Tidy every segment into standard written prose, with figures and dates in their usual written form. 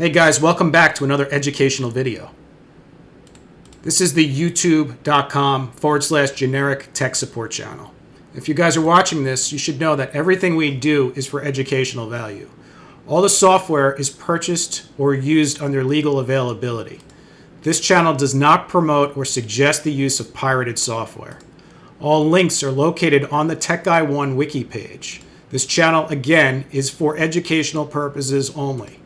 Hey guys, welcome back to another educational video. This is the youtube.com/GenericTechSupport channel. If you guys are watching this, you should know that everything we do is for educational value. All the software is purchased or used under legal availability. This channel does not promote or suggest the use of pirated software. All links are located on the Tech Guy 1 wiki page. This channel, again, is for educational purposes only.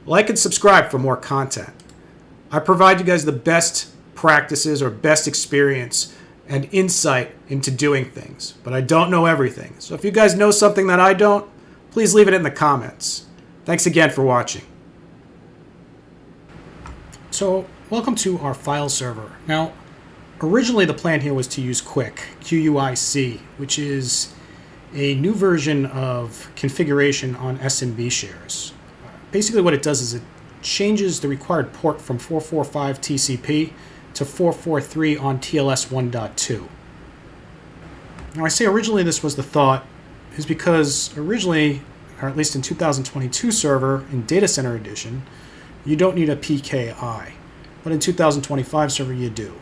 Like and subscribe for more content. I provide you guys the best practices or best experience and insight into doing things, but I don't know everything. So if you guys know something that I don't, please leave it in the comments. Thanks again for watching. So welcome to our file server. Now, originally the plan here was to use QUIC, QUIC, which is a new version of configuration on SMB shares. Basically what it does is it changes the required port from 445 TCP to 443 on TLS 1.2. Now I say originally this was the thought is because originally, or at least in 2022 server in Data Center Edition, you don't need a PKI. But in 2025 server you do.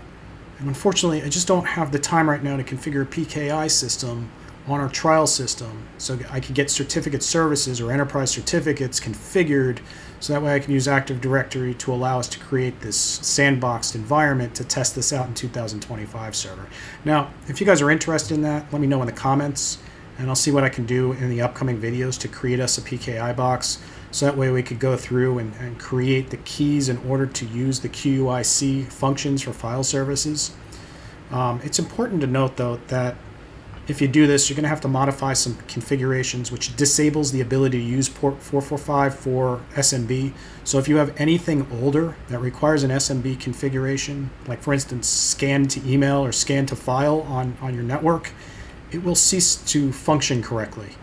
And unfortunately I just don't have the time right now to configure a PKI system on our trial system so I can get certificate services or enterprise certificates configured so that way I can use Active Directory to allow us to create this sandboxed environment to test this out in 2025 server. Now, if you guys are interested in that, let me know in the comments and I'll see what I can do in the upcoming videos to create us a PKI box so that way we could go through and create the keys in order to use the QUIC functions for file services. It's important to note though that if you do this, you're going to have to modify some configurations which disables the ability to use port 445 for SMB. So if you have anything older that requires an SMB configuration, like for instance scan to email or scan to file on your network, it will cease to function correctly.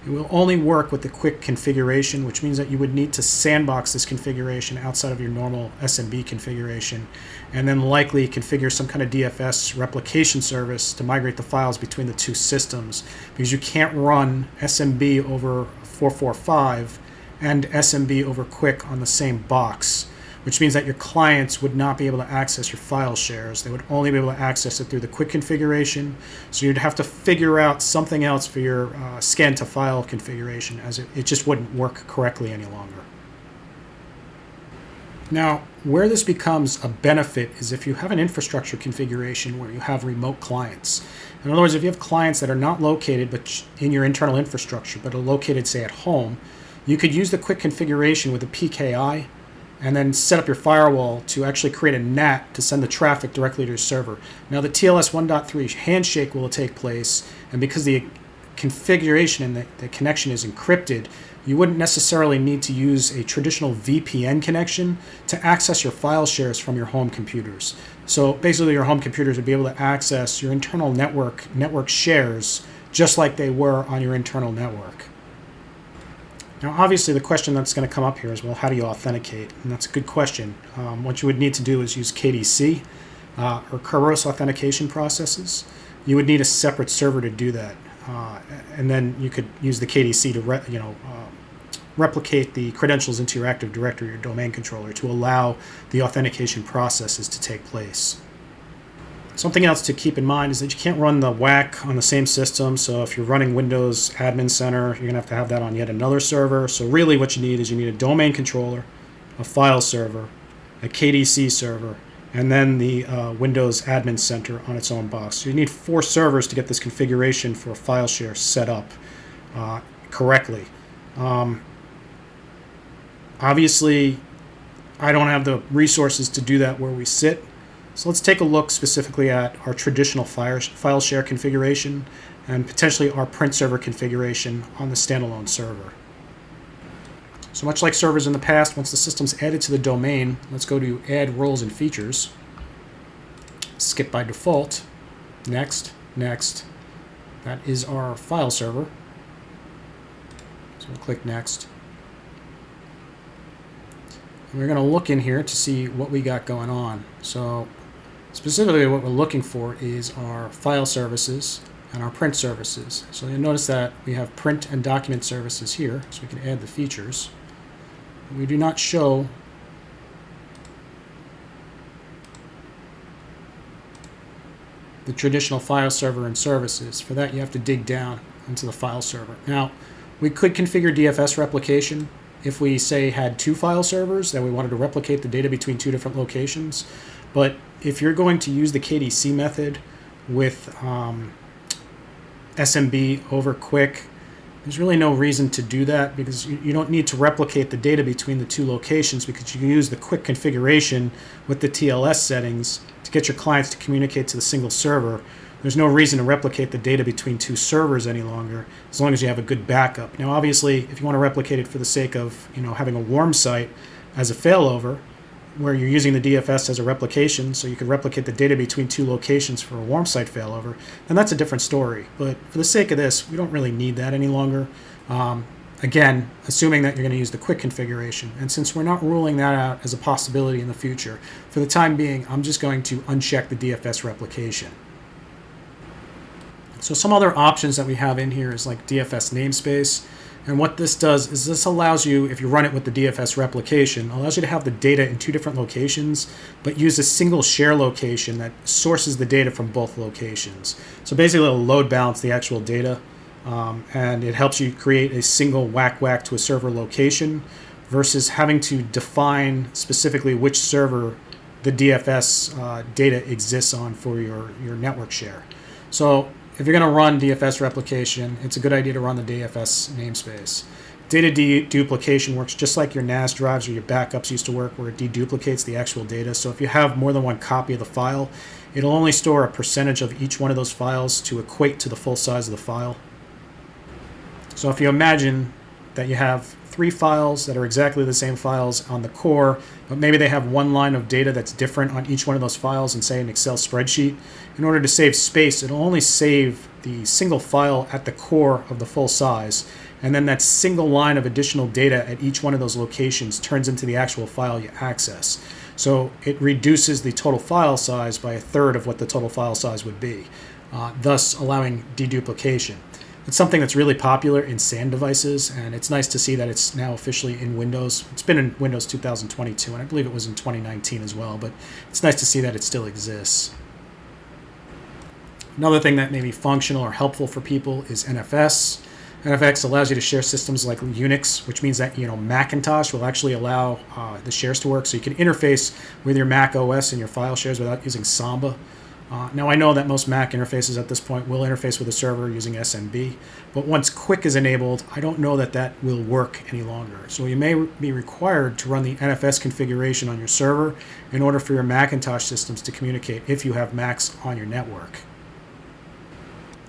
It will only work with the QUIC configuration, which means that you would need to sandbox this configuration outside of your normal SMB configuration, and then likely configure some kind of DFS replication service to migrate the files between the two systems, because you can't run SMB over 445 and SMB over QUIC on the same box, which means that your clients would not be able to access your file shares. They would only be able to access it through the QUIC configuration. So you'd have to figure out something else for your scan to file configuration, as it just wouldn't work correctly any longer. Now, where this becomes a benefit is if you have an infrastructure configuration where you have remote clients. In other words, if you have clients that are not located but in your internal infrastructure, but are located, say, at home, you could use the QUIC configuration with a PKI and then set up your firewall to actually create a NAT to send the traffic directly to your server. Now the TLS 1.3 handshake will take place, and because the configuration and the connection is encrypted, you wouldn't necessarily need to use a traditional VPN connection to access your file shares from your home computers. So basically your home computers would be able to access your internal network shares just like they were on your internal network. Now, obviously, the question that's going to come up here is, well, how do you authenticate? And that's a good question. What you would need to do is use KDC or Kerberos authentication processes. You would need a separate server to do that, and then you could use the KDC to replicate the credentials into your Active Directory, your domain controller, to allow the authentication processes to take place. Something else to keep in mind is that you can't run the WAC on the same system. So if you're running Windows Admin Center, you're going to have that on yet another server. So really what you need is you need a domain controller, a file server, a KDC server, and then the Windows Admin Center on its own box. So you need 4 servers to get this configuration for a file share set up correctly. Obviously, I don't have the resources to do that where we sit. So let's take a look specifically at our traditional file share configuration and potentially our print server configuration on the standalone server. So much like servers in the past, once the system's added to the domain, let's go to Add Roles and Features, skip by default, next, next. That is our file server. So we'll click Next. And we're going to look in here to see what we got going on. So specifically what we're looking for is our file services and our print services. So you'll notice that we have print and document services here, so we can add the features. We do not show the traditional file server and services. For that, you have to dig down into the file server. Now, we could configure DFS replication if we, say, had 2 file servers that we wanted to replicate the data between 2 different locations. But if you're going to use the KDC method with SMB over QUIC, there's really no reason to do that, because you don't need to replicate the data between the 2 locations, because you can use the QUIC configuration with the TLS settings to get your clients to communicate to the single server. There's no reason to replicate the data between 2 servers any longer, as long as you have a good backup. Now, obviously, if you want to replicate it for the sake of having a warm site as a failover, where you're using the DFS as a replication, so you could replicate the data between 2 locations for a warm site failover, then that's a different story. But for the sake of this, we don't really need that any longer. Again, assuming that you're going to use the QUIC configuration. And since we're not ruling that out as a possibility in the future, for the time being, I'm just going to uncheck the DFS replication. So some other options that we have in here is like DFS namespace. And what this does is this allows you, if you run it with the DFS replication, allows you to have the data in 2 different locations, but use a single share location that sources the data from both locations. So basically it'll load balance the actual data, and it helps you create a single whack to a server location versus having to define specifically which server the DFS data exists on for your network share. So if you're going to run DFS replication, it's a good idea to run the DFS namespace. Data deduplication works just like your NAS drives or your backups used to work, where it deduplicates the actual data. So if you have more than one copy of the file, it'll only store a percentage of each one of those files to equate to the full size of the file. So if you imagine that you have 3 files that are exactly the same files on the core, but maybe they have 1 line of data that's different on each one of those files in, say, an Excel spreadsheet. In order to save space, it'll only save the single file at the core of the full size, and then that single line of additional data at each one of those locations turns into the actual file you access. So it reduces the total file size by 1/3 of what the total file size would be, thus allowing deduplication. It's something that's really popular in SAN devices, and it's nice to see that it's now officially in Windows. It's been in Windows 2022, and I believe it was in 2019 as well, but it's nice to see that it still exists. Another thing that may be functional or helpful for people is NFS. NFS allows you to share systems like Unix, which means that Macintosh will actually allow the shares to work, so you can interface with your Mac OS and your file shares without using Samba. Now, I know that most Mac interfaces at this point will interface with a server using SMB, but once QUIC is enabled, I don't know that that will work any longer. So you may be required to run the NFS configuration on your server in order for your Macintosh systems to communicate if you have Macs on your network.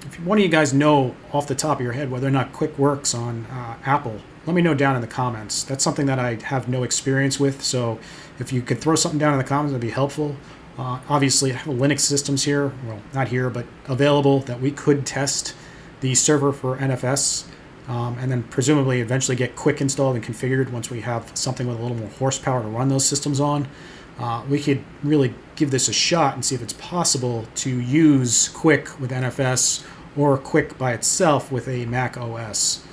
If one of you guys know off the top of your head whether or not QUIC works on Apple, let me know down in the comments. That's something that I have no experience with, so if you could throw something down in the comments, that'd be helpful. Obviously, I have Linux systems here, well, not here, but available that we could test the server for NFS, and then presumably eventually get QUIC installed and configured once we have something with a little more horsepower to run those systems on. We could really give this a shot and see if it's possible to use QUIC with NFS or QUIC by itself with a Mac OS.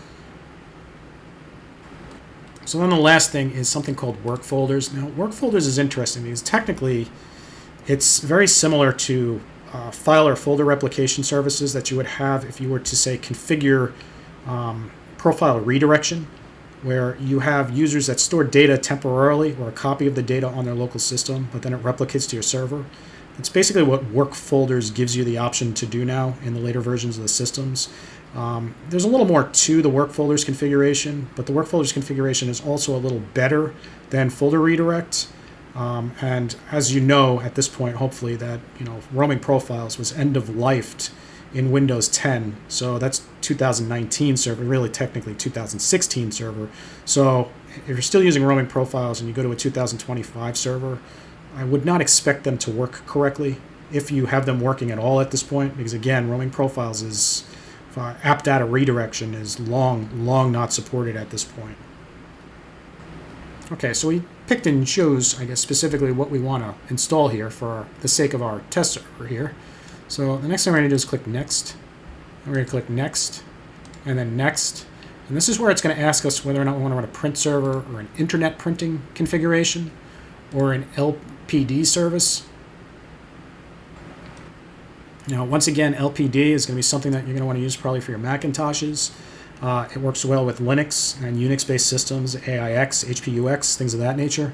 So then the last thing is something called work folders. Now, work folders is interesting because technically it's very similar to file or folder replication services that you would have if you were to, say, configure profile redirection, where you have users that store data temporarily or a copy of the data on their local system, but then it replicates to your server. It's basically what work folders gives you the option to do now in the later versions of the systems. There's a little more to the work folders configuration, but the work folders configuration is also a little better than folder redirect. And as you know at this point, hopefully, that roaming profiles was end of lifed in Windows 10, so that's 2019 server, really technically 2016 server. So if you're still using roaming profiles and you go to a 2025 server, I would not expect them to work correctly if you have them working at all at this point, because again, roaming profiles is app data redirection is long not supported at this point. Okay, so we picked and chose, I guess, specifically what we want to install here for the sake of our test server here. So the next thing we're going to do is click Next. And we're going to click Next, and then Next. And this is where it's going to ask us whether or not we want to run a print server or an internet printing configuration or an LPD service. Now, once again, LPD is going to be something that you're going to want to use probably for your Macintoshes. It works well with Linux and Unix-based systems, AIX, HPUX, things of that nature.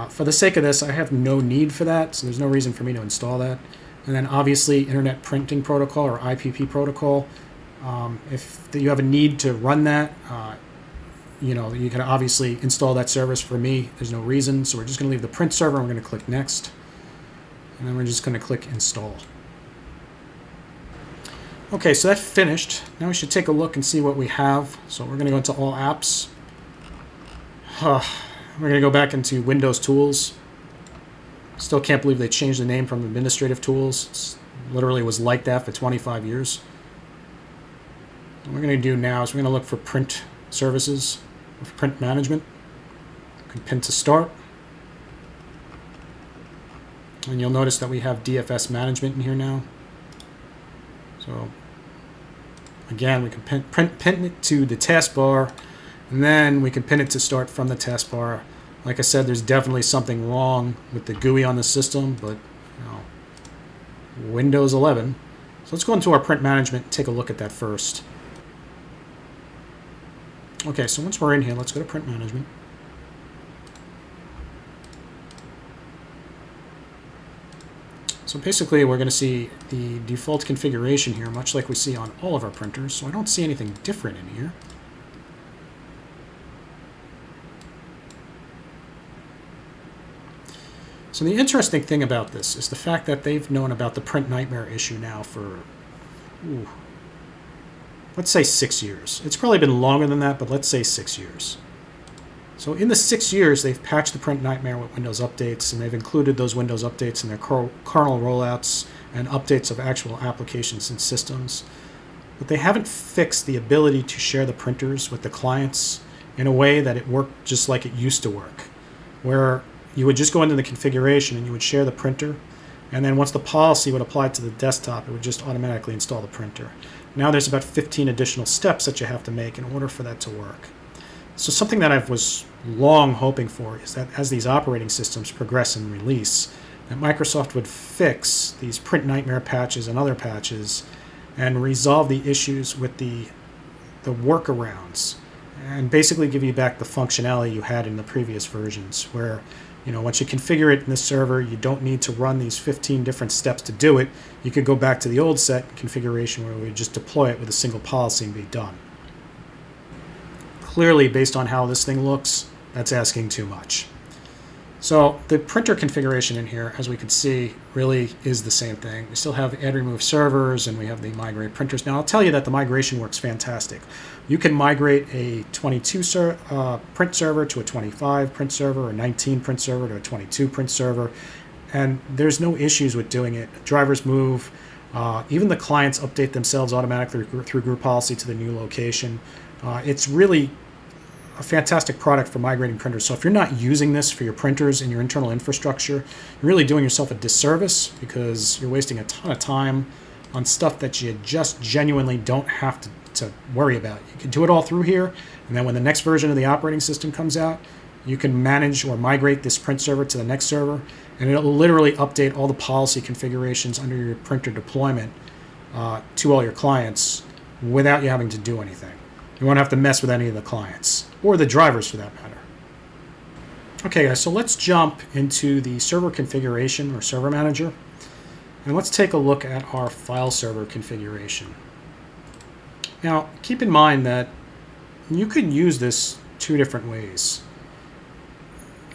For the sake of this, I have no need for that, so there's no reason for me to install that. And then obviously, Internet Printing Protocol or IPP Protocol. If you have a need to run that, you can obviously install that service. For me, there's no reason, so we're just going to leave the print server, and we're going to click Next. And then we're just going to click Install. Okay, so that's finished. Now we should take a look and see what we have. So we're going to go into All Apps. We're going to go back into Windows Tools. Still can't believe they changed the name from Administrative Tools. It literally was like that for 25 years. What we're going to do now is we're going to look for Print Services, or for Print Management. We can pin to Start. And you'll notice that we have DFS Management in here now. So again, we can pin it to the taskbar, and then we can pin it to start from the taskbar. Like I said, there's definitely something wrong with the GUI on the system, but Windows 11. So let's go into our print management and take a look at that first. Okay, so once we're in here, let's go to print management. So basically, we're going to see the default configuration here, much like we see on all of our printers. So I don't see anything different in here. So the interesting thing about this is the fact that they've known about the print nightmare issue now for, let's say 6 years. It's probably been longer than that, but let's say 6 years. So in the 6 years, they've patched the print nightmare with Windows updates, and they've included those Windows updates in their kernel rollouts and updates of actual applications and systems. But they haven't fixed the ability to share the printers with the clients in a way that it worked just like it used to work, where you would just go into the configuration and you would share the printer, and then once the policy would apply to the desktop, it would just automatically install the printer. Now there's about 15 additional steps that you have to make in order for that to work. So something that I was long hoping for is that as these operating systems progress and release, that Microsoft would fix these print nightmare patches and other patches and resolve the issues with the workarounds and basically give you back the functionality you had in the previous versions, where once you configure it in the server, you don't need to run these 15 different steps to do it. You could go back to the old set configuration where we would just deploy it with a single policy and be done. Clearly, based on how this thing looks, that's asking too much. So the printer configuration in here, as we can see, really is the same thing. We still have add remove servers, and we have the migrate printers. Now, I'll tell you that the migration works fantastic. You can migrate a 22 print server to a 25 print server, or 19 print server to a 22 print server, and there's no issues with doing it. Drivers move. Even the clients update themselves automatically through group policy to the new location. It's really a fantastic product for migrating printers. So if you're not using this for your printers and your internal infrastructure, you're really doing yourself a disservice, because you're wasting a ton of time on stuff that you just genuinely don't have to worry about. You can do it all through here, and then when the next version of the operating system comes out, you can manage or migrate this print server to the next server, and it'll literally update all the policy configurations under your printer deployment to all your clients without you having to do anything. You won't have to mess with any of the clients, or the drivers for that matter. Okay guys, so let's jump into the server configuration or server manager, and let's take a look at our file server configuration. Now, keep in mind that you could use this two different ways,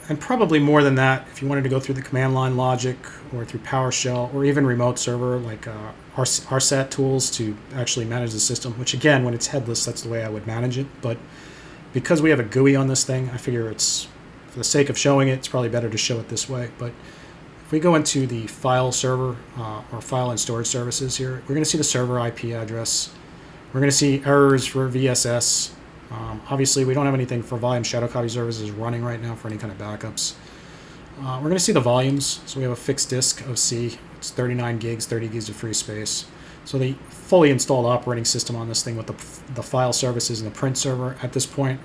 and probably more than that if you wanted to go through the command line logic or through PowerShell or even remote server like RSAT tools to actually manage the system, which again, when it's headless, that's the way I would manage it. But because we have a GUI on this thing, I figure it's, for the sake of showing it, it's probably better to show it this way. But if we go into the file server or file and storage services here, we're going to see the server IP address. We're going to see errors for VSS. Obviously, we don't have anything for volume shadow copy services running right now for any kind of backups. We're going to see the volumes. So we have a fixed disk of C. It's 39 gigs, 30 gigs of free space. So the fully installed operating system on this thing with the file services and the print server at this point,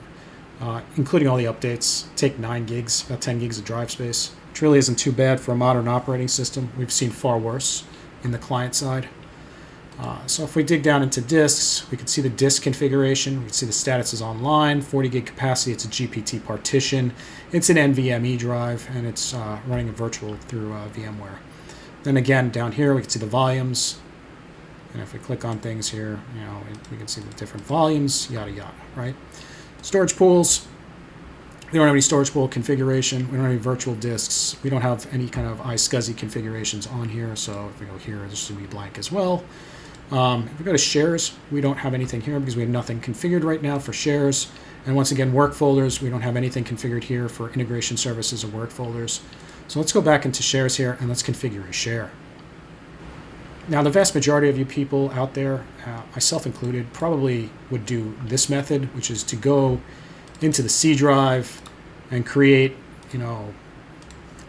including all the updates, take 9 gigs, about 10 gigs of drive space, which really isn't too bad for a modern operating system. We've seen far worse in the client side. So if we dig down into disks, we can see the disk configuration. We can see the status is online, 40 gig capacity. It's a GPT partition. It's an NVMe drive, and it's running virtual through VMware. Then again, down here, we can see the volumes. And if we click on things here, we can see the different volumes, yada, yada, right? Storage pools. We don't have any storage pool configuration. We don't have any virtual disks. We don't have any kind of iSCSI configurations on here. So if we go here, this should be blank as well. If we go to shares, we don't have anything here because we have nothing configured right now for shares. And once again, work folders, we don't have anything configured here for integration services or work folders. So let's go back into shares here and let's configure a share. Now, the vast majority of you people out there, myself included, probably would do this method, which is to go into the C drive and create,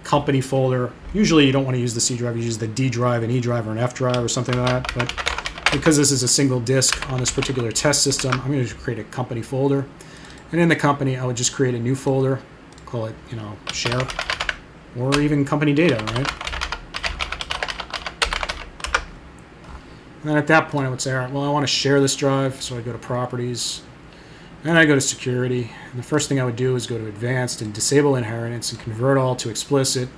company folder. Usually you don't want to use the C drive, you use the D drive, an E drive, or an F drive or something like that. But because this is a single disk on this particular test system, I'm going to create a company folder. And in the company, I would just create a new folder, call it, share, or even company data, right? And then at that point, I would say, all right, well, I want to share this drive. So I go to properties, and I go to security. And the first thing I would do is go to advanced and disable inheritance and convert all to explicit.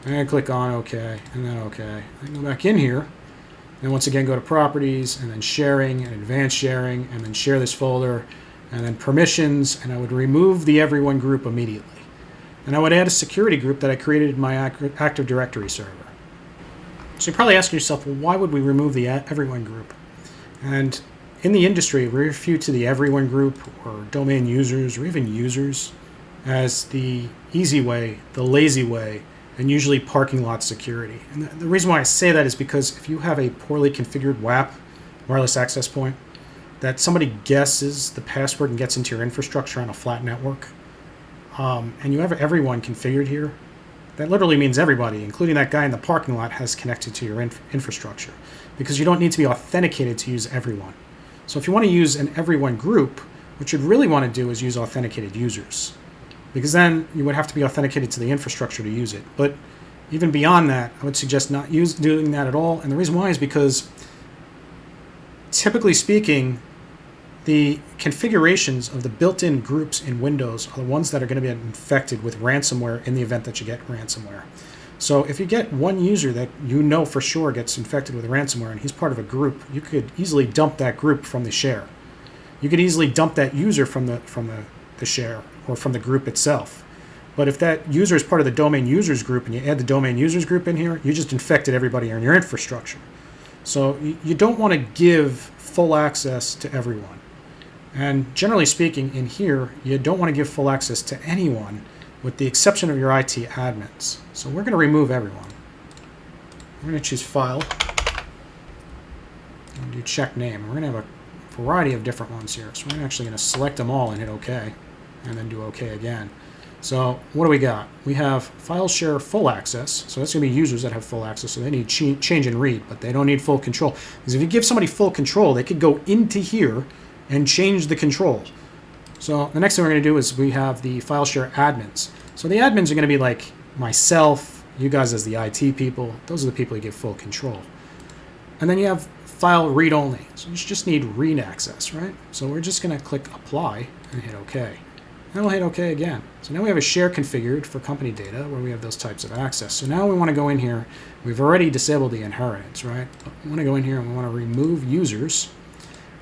And I click on OK, and then OK. I go back in here, and once again, go to properties, and then sharing, and advanced sharing, and then share this folder, and then permissions, and I would remove the everyone group immediately. And I would add a security group that I created in my Active Directory server. So you're probably asking yourself, well, why would we remove the everyone group? And in the industry, we refer to the everyone group or domain users or even users as the easy way, the lazy way, and usually parking lot security. And the reason why I say that is because if you have a poorly configured WAP, wireless access point, that somebody guesses the password and gets into your infrastructure on a flat network, and you have everyone configured here, that literally means everybody, including that guy in the parking lot, has connected to your infrastructure, because you don't need to be authenticated to use everyone. So if you want to use an everyone group, what you'd really want to do is use authenticated users, because then you would have to be authenticated to the infrastructure to use it. But even beyond that, I would suggest not doing that at all. And the reason why is because, typically speaking, the configurations of the built-in groups in Windows are the ones that are going to be infected with ransomware in the event that you get ransomware. So if you get one user that you know for sure gets infected with ransomware and he's part of a group, you could easily dump that group from the share. You could easily dump that user from the share or from the group itself. But if that user is part of the domain users group and you add the domain users group in here, you just infected everybody in your infrastructure. So you don't want to give full access to everyone. And generally speaking, in here, you don't want to give full access to anyone with the exception of your IT admins. So we're going to remove everyone. We're going to choose File and do Check Name. We're going to have a variety of different ones here. So we're actually going to select them all and hit OK, and then do OK again. So what do we got? We have File Share Full Access. So that's going to be users that have full access. So they need change and read, but they don't need full control. Because if you give somebody full control, they could go into here and change the control. So the next thing we're going to do is we have the file share admins. So the admins are going to be like myself, you guys as the IT people. Those are the people you give full control. And then you have file read only. So you just need read access, right? So we're just going to click apply and hit OK. Then we'll hit OK again. So now we have a share configured for company data where we have those types of access. So now we want to go in here. We've already disabled the inheritance, right? But we want to go in here and we want to remove users.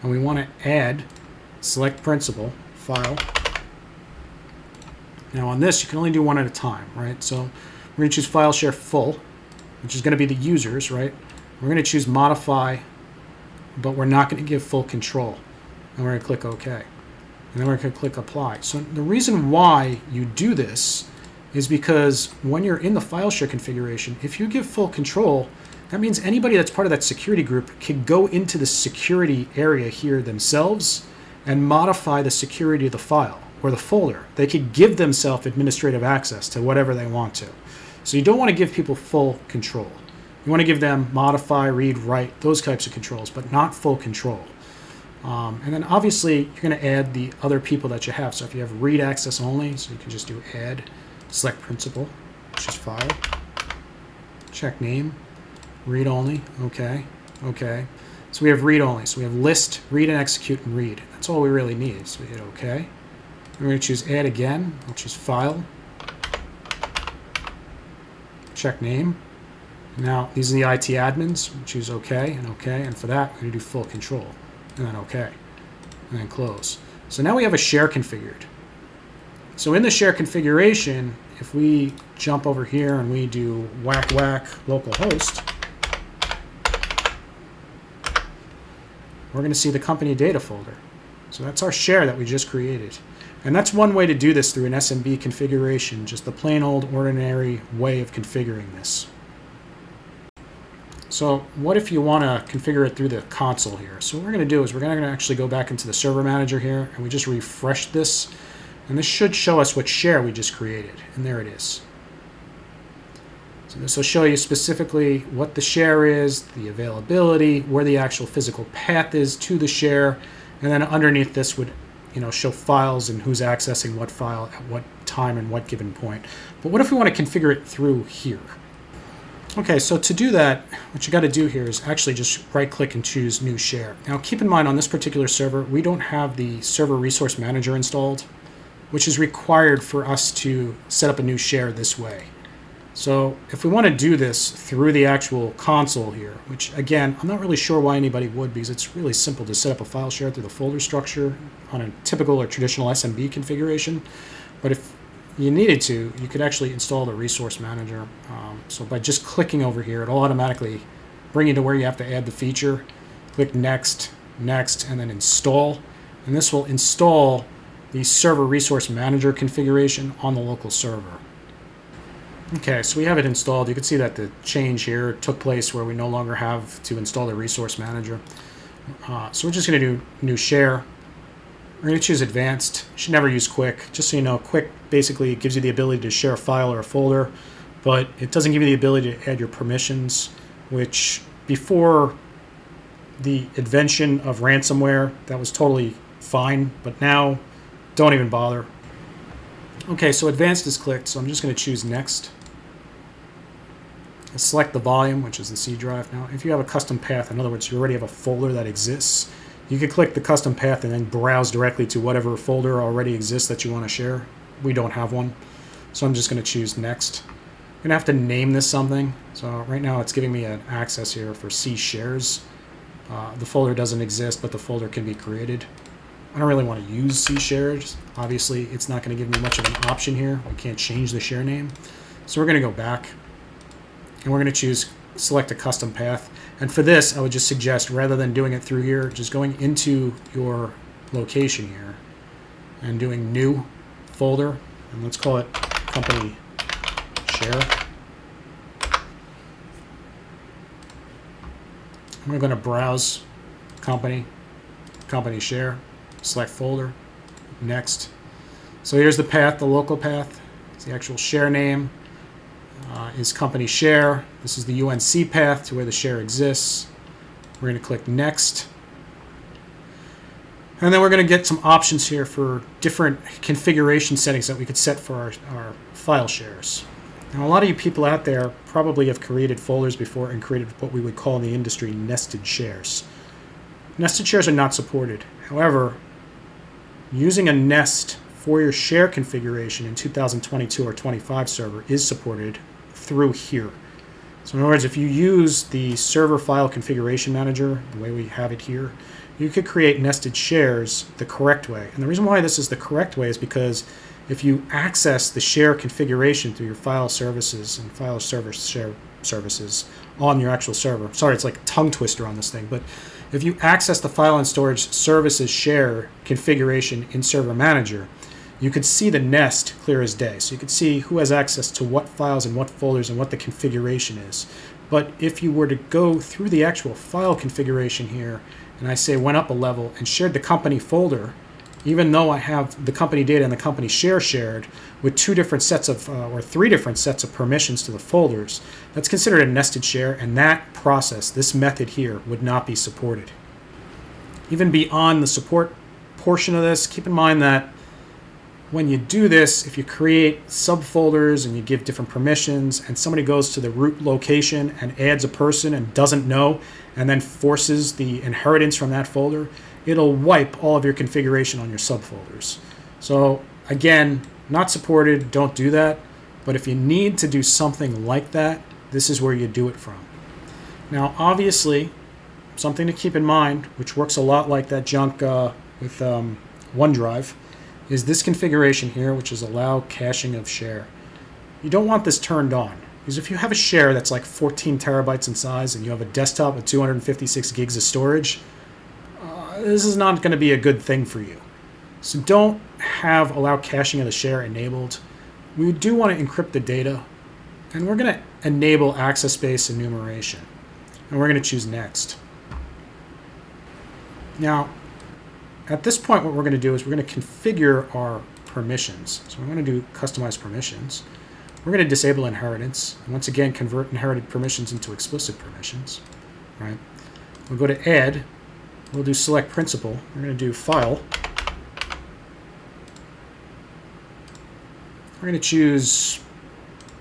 And we want to add select principal file. Now on this, you can only do one at a time, right? So we're going to choose file share full, which is going to be the users, right? We're going to choose modify, but we're not going to give full control. And we're going to click OK. And then we're going to click apply. So the reason why you do this is because when you're in the file share configuration, if you give full control, that means anybody that's part of that security group can go into the security area here themselves and modify the security of the file or the folder. They could give themselves administrative access to whatever they want to. So you don't want to give people full control. You want to give them modify, read, write, those types of controls, but not full control. And then obviously you're going to add the other people that you have. So if you have read access only, so you can just do add, select principal, which is file, check name. Read only. Okay. Okay. So we have read only. So we have list, read and execute, and read. That's all we really need. So we hit OK. We're going to choose add again. I'll choose file. Check name. Now these are the IT admins. We'll choose OK and OK. And for that, we're going to do full control. And then OK. And then close. So now we have a share configured. So in the share configuration, if we jump over here and we do whack whack localhost, we're going to see the company data folder. So that's our share that we just created. And that's one way to do this through an SMB configuration, just the plain old ordinary way of configuring this. So what if you want to configure it through the console here? So what we're going to do is we're going to actually go back into the server manager here, and we just refresh this. And this should show us what share we just created. And there it is. So this will show you specifically what the share is, the availability, where the actual physical path is to the share. And then underneath this would show files and who's accessing what file at what time and what given point. But what if we want to configure it through here? Okay, so to do that, what you got to do here is actually just right-click and choose New Share. Now keep in mind on this particular server, we don't have the Server Resource Manager installed, which is required for us to set up a new share this way. So if we want to do this through the actual console here, which again, I'm not really sure why anybody would, because it's really simple to set up a file share through the folder structure on a typical or traditional SMB configuration. But if you needed to, you could actually install the Resource Manager. So by just clicking over here, it'll automatically bring you to where you have to add the feature. Click Next, Next, and then Install. And this will install the Server Resource Manager configuration on the local server. Okay, so we have it installed. You can see that the change here took place where we no longer have to install the Resource Manager. So we're just going to do New Share. We're going to choose Advanced. You should never use QUIC. Just so you know, QUIC basically gives you the ability to share a file or a folder, but it doesn't give you the ability to add your permissions, which before the invention of ransomware, that was totally fine, but now don't even bother. Okay, so Advanced is clicked, so I'm just going to choose Next. Select the volume, which is the C drive. Now, if you have a custom path, in other words, you already have a folder that exists, you could click the custom path and then browse directly to whatever folder already exists that you want to share. We don't have one, so I'm just going to choose Next. I'm going to have to name this something. So right now it's giving me an access here for C shares. The folder doesn't exist, but the folder can be created. I don't really want to use C shares. Obviously, it's not going to give me much of an option here. We can't change the share name. So we're going to go back, and we're going to select a custom path. And for this, I would just suggest, rather than doing it through here, just going into your location here and doing New Folder, and let's call it Company Share. We're going to browse Company Share, select Folder, Next. So here's the path, the local path. It's the actual share name. Is Company Share. This is the UNC path to where the share exists. We're going to click Next. And then we're going to get some options here for different configuration settings that we could set for our file shares. Now, a lot of you people out there probably have created folders before and created what we would call in the industry nested shares. Nested shares are not supported. However, using a nest for your share configuration in 2022 or 25 server is supported through here. So in other words, if you use the server file configuration manager, the way we have it here, you could create nested shares the correct way. And the reason why this is the correct way is because if you access the share configuration through your file services and file server share services on your actual server, sorry, it's like a tongue twister on this thing, but if you access the file and storage services share configuration in Server Manager, you could see the nest clear as day. So you could see who has access to what files and what folders and what the configuration is. But if you were to go through the actual file configuration here, and I say went up a level and shared the company folder, even though I have the company data and the company share shared with two different sets of, or three different sets of permissions to the folders, that's considered a nested share, and that process, this method here, would not be supported. Even beyond the support portion of this, keep in mind that when you do this, if you create subfolders and you give different permissions and somebody goes to the root location and adds a person and doesn't know and then forces the inheritance from that folder, it'll wipe all of your configuration on your subfolders. So again, not supported, don't do that. But if you need to do something like that, this is where you do it from. Now, obviously, something to keep in mind, which works a lot like that junk with OneDrive, is this configuration here, which is allow caching of share. You don't want this turned on, because if you have a share that's like 14 terabytes in size and you have a desktop with 256 gigs of storage, this is not going to be a good thing for you. So don't have allow caching of the share enabled. We do want to encrypt the data, and we're going to enable access-based enumeration, and we're going to choose next. Now, at this point, what we're going to do is we're going to configure our permissions. So we're going to do customize permissions. We're going to disable inheritance, and once again, convert inherited permissions into explicit permissions. Right? We'll go to add. We'll do select principal. We're going to do file. We're going to choose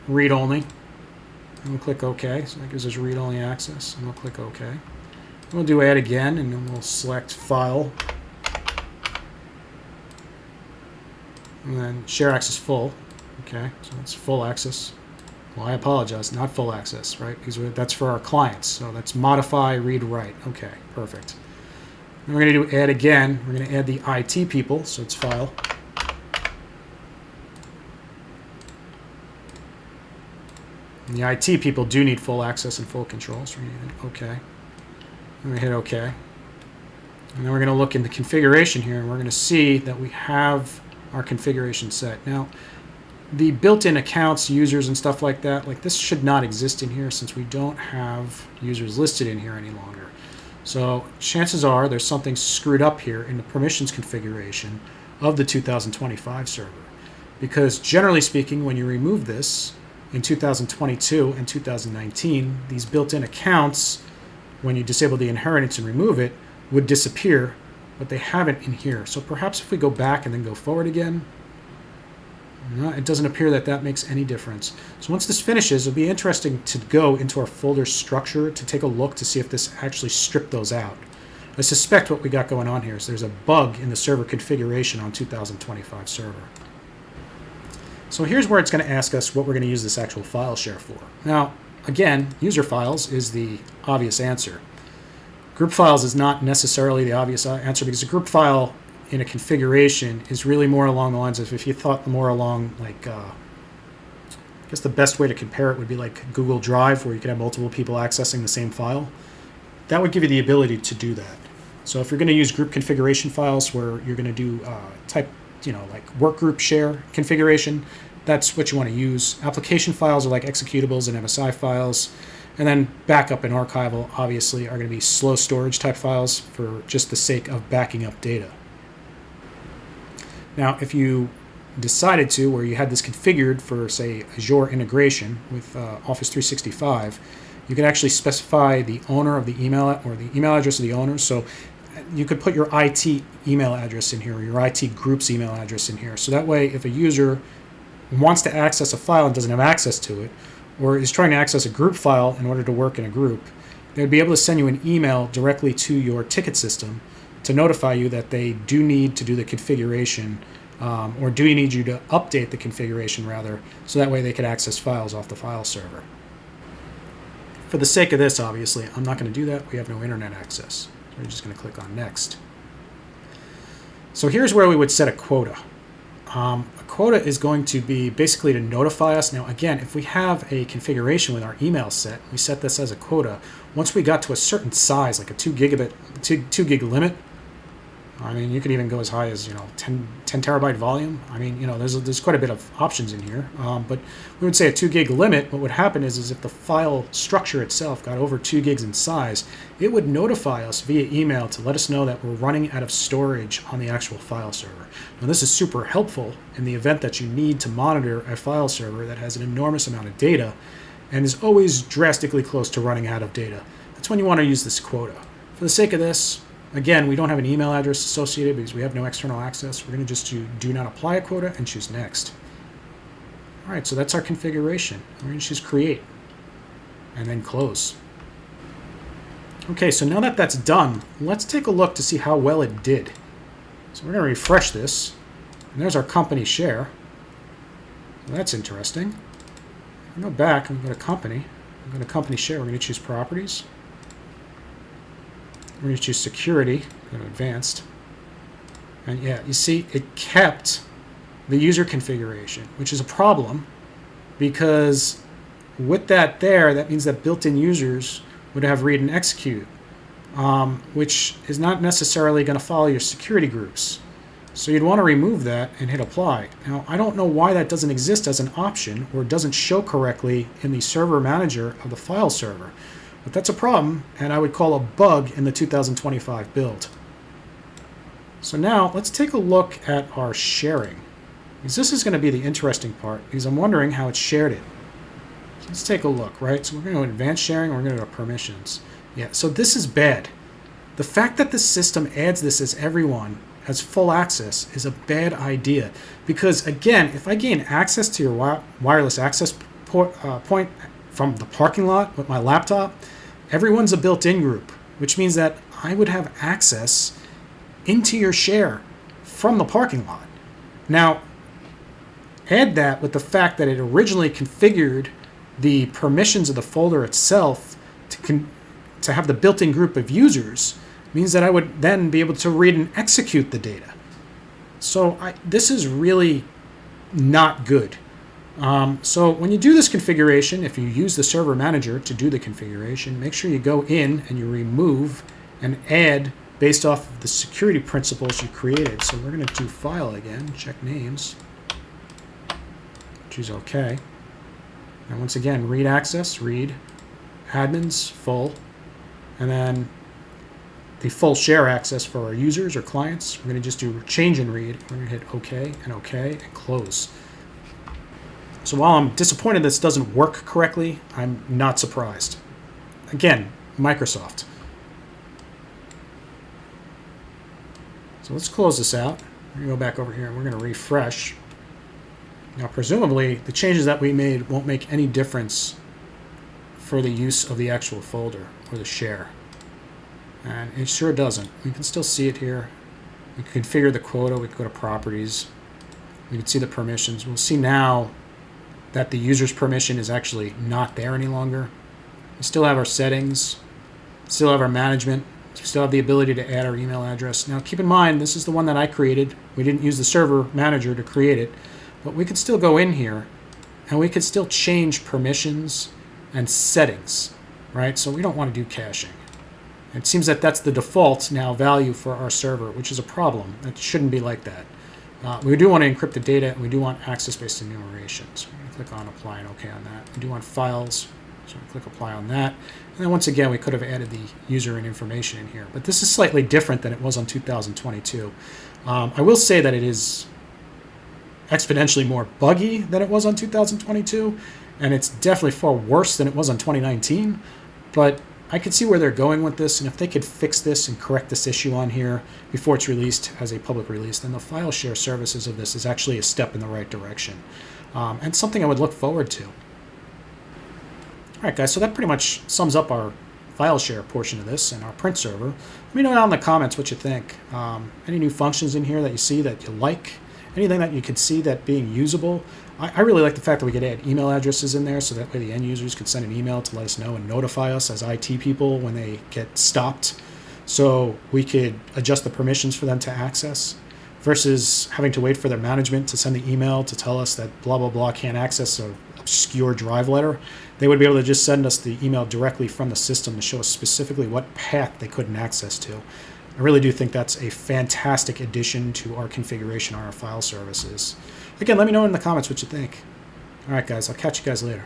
read only, and we'll click OK. So that gives us read only access, and we'll click OK. And we'll do add again, and then we'll select file. And then share access full. Okay, so that's full access. Well, I apologize, not full access, right? Because that's for our clients. So that's modify, read, write. Okay, perfect. And we're going to do add again. We're going to add the IT people, so it's file. And the IT people do need full access and full control, so we're going to hit OK. And we hit OK. And then we're going to look in the configuration here, and we're going to see that we have our configuration set. Now, the built-in accounts, users, and stuff like that, like this should not exist in here since we don't have users listed in here any longer. So chances are there's something screwed up here in the permissions configuration of the 2025 server. Because generally speaking, when you remove this in 2022 and 2019, these built-in accounts, when you disable the inheritance and remove it, would disappear, but they haven't in here. So perhaps if we go back and then go forward again, no, it doesn't appear that that makes any difference. So once this finishes, it'll be interesting to go into our folder structure to take a look to see if this actually stripped those out. I suspect what we got going on here is there's a bug in the server configuration on 2025 server. So here's where it's going to ask us what we're going to use this actual file share for. Now, again, user files is the obvious answer. Group files is not necessarily the obvious answer because a group file in a configuration is really more along the lines of, if you thought more along like, I guess the best way to compare it would be like Google Drive, where you could have multiple people accessing the same file. That would give you the ability to do that. So if you're going to use group configuration files where you're going to do like work group share configuration, that's what you want to use. Application files are like executables and MSI files. And then backup and archival, obviously, are going to be slow storage type files for just the sake of backing up data. Now, if you decided to, where you had this configured for, say, Azure integration with Office 365, you could actually specify the owner of the email or the email address of the owner. So you could put your IT email address in here or your IT group's email address in here. So that way, if a user wants to access a file and doesn't have access to it, or is trying to access a group file in order to work in a group, they'd be able to send you an email directly to your ticket system to notify you that they do need to do the configuration or do need you to update the configuration rather, so that way they could access files off the file server. For the sake of this, obviously, I'm not going to do that. We have no internet access. So we're just going to click on Next. So here's where we would set a quota. A quota is going to be basically to notify us. Now, again, if we have a configuration with our email set, we set this as a quota. Once we got to a certain size, like a 2 gig limit, I mean, you could even go as high as 10 terabyte volume. I mean, there's quite a bit of options in here. But we would say a 2 gig limit. What would happen is if the file structure itself got over 2 gigs in size, it would notify us via email to let us know that we're running out of storage on the actual file server. Now, this is super helpful in the event that you need to monitor a file server that has an enormous amount of data and is always drastically close to running out of data. That's when you want to use this quota. For the sake of this, Again, we don't have an email address associated because we have no external access. We're going to just do not apply a quota and choose next. All right, so that's our configuration. We're going to choose create and then close. Okay, so now that that's done, let's take a look to see how well it did. So we're going to refresh this, and there's our company share. So that's interesting. I'll go back and go to company. I'm going to company share. We're going to choose properties. We're going to choose security, go to advanced. And yeah, you see it kept the user configuration, which is a problem because with that there, that means that built-in users would have read and execute, which is not necessarily going to follow your security groups. So you'd want to remove that and hit apply. Now, I don't know why that doesn't exist as an option or doesn't show correctly in the server manager of the file server. But that's a problem, and I would call a bug in the 2025 build. So now let's take a look at our sharing, because this is going to be the interesting part, because I'm wondering how it shared it. So let's take a look, right? So we're going to go to advanced sharing, we're going to go to permissions. Yeah, so this is bad. The fact that the system adds this as everyone has full access is a bad idea, because again, if I gain access to your wireless access point from the parking lot with my laptop, everyone's a built-in group, which means that I would have access into your share from the parking lot. Now, add that with the fact that it originally configured the permissions of the folder itself to have the built-in group of users, means that I would then be able to read and execute the data. So this is really not good. So when you do this configuration, if you use the server manager to do the configuration, make sure you go in and you remove and add based off of the security principles you created. So we're going to do file again, check names, choose OK. And once again, read access, read, admins, full, and then the full share access for our users or clients. We're going to just do change and read. We're going to hit OK and close. So while I'm disappointed this doesn't work correctly, I'm not surprised. Again, Microsoft. So let's close this out. We're going to go back over here and we're going to refresh. Now, presumably, the changes that we made won't make any difference for the use of the actual folder or the share. And it sure doesn't. We can still see it here. We can configure the quota. We can go to properties. We can see the permissions. We'll see now that the user's permission is actually not there any longer. We still have our settings, still have our management, we still have the ability to add our email address. Now keep in mind, this is the one that I created. We didn't use the server manager to create it, but we could still go in here and we could still change permissions and settings, right? So we don't want to do caching. It seems that that's the default now value for our server, which is a problem. It shouldn't be like that. We do want to encrypt the data, and we do want access-based enumeration. So we're going to click on apply and OK on that. We do want files, so we click apply on that. And then once again, we could have added the user and information in here. But this is slightly different than it was on 2022. I will say that it is exponentially more buggy than it was on 2022, and it's definitely far worse than it was on 2019. But I could see where they're going with this, and if they could fix this and correct this issue on here before it's released as a public release, then the file share services of this is actually a step in the right direction, and something I would look forward to. All right, guys, so that pretty much sums up our file share portion of this and our print server. Let me know down in the comments what you think. Any new functions in here that you see that you like? Anything that you could see that being usable? I really like the fact that we could add email addresses in there so that way the end users could send an email to let us know and notify us as IT people when they get stopped. So we could adjust the permissions for them to access versus having to wait for their management to send the email to tell us that blah, blah, blah can't access an obscure drive letter. They would be able to just send us the email directly from the system to show us specifically what path they couldn't access to. I really do think that's a fantastic addition to our configuration on our file services. Again, let me know in the comments what you think. All right, guys, I'll catch you guys later.